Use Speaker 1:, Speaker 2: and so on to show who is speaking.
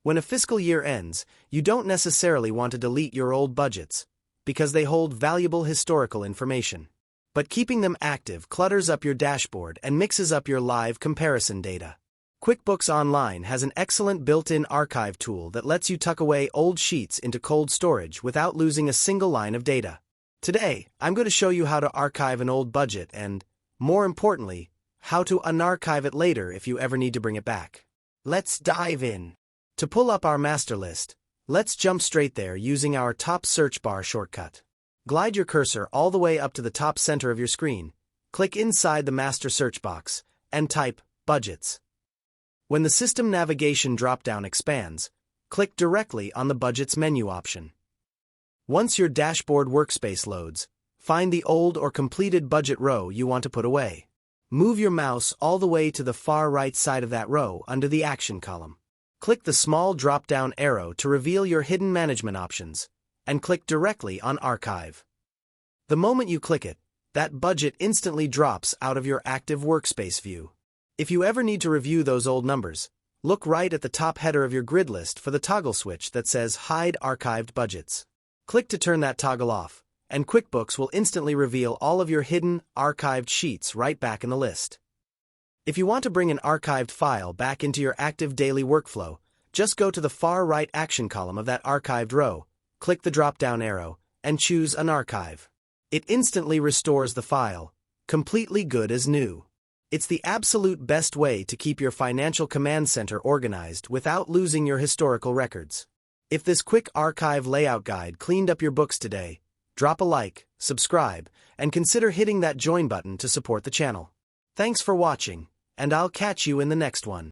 Speaker 1: When a fiscal year ends, you don't necessarily want to delete your old budgets, because they hold valuable historical information. But keeping them active clutters up your dashboard and mixes up your live comparison data. QuickBooks Online has an excellent built-in archive tool that lets you tuck away old sheets into cold storage without losing a single line of data. Today, I'm going to show you how to archive an old budget and, more importantly, how to unarchive it later if you ever need to bring it back. Let's dive in. To pull up our master list, let's jump straight there using our top search bar shortcut. Glide your cursor all the way up to the top center of your screen, click inside the master search box, and type Budgets. When the System Navigation drop-down expands, click directly on the Budgets menu option. Once your dashboard workspace loads, find the old or completed budget row you want to put away. Move your mouse all the way to the far right side of that row under the Action column. Click the small drop-down arrow to reveal your hidden management options, and click directly on Archive. The moment you click it, that budget instantly drops out of your active workspace view. If you ever need to review those old numbers, look right at the top header of your grid list for the toggle switch that says Hide Archived Budgets. Click to turn that toggle off, and QuickBooks will instantly reveal all of your hidden, archived sheets right back in the list. If you want to bring an archived file back into your active daily workflow, just go to the far right Action column of that archived row, click the drop-down arrow, and choose Unarchive. It instantly restores the file, completely good as new. It's the absolute best way to keep your financial command center organized without losing your historical records. If this quick archive layout guide cleaned up your books today, drop a like, subscribe, and consider hitting that join button to support the channel. Thanks for watching, and I'll catch you in the next one.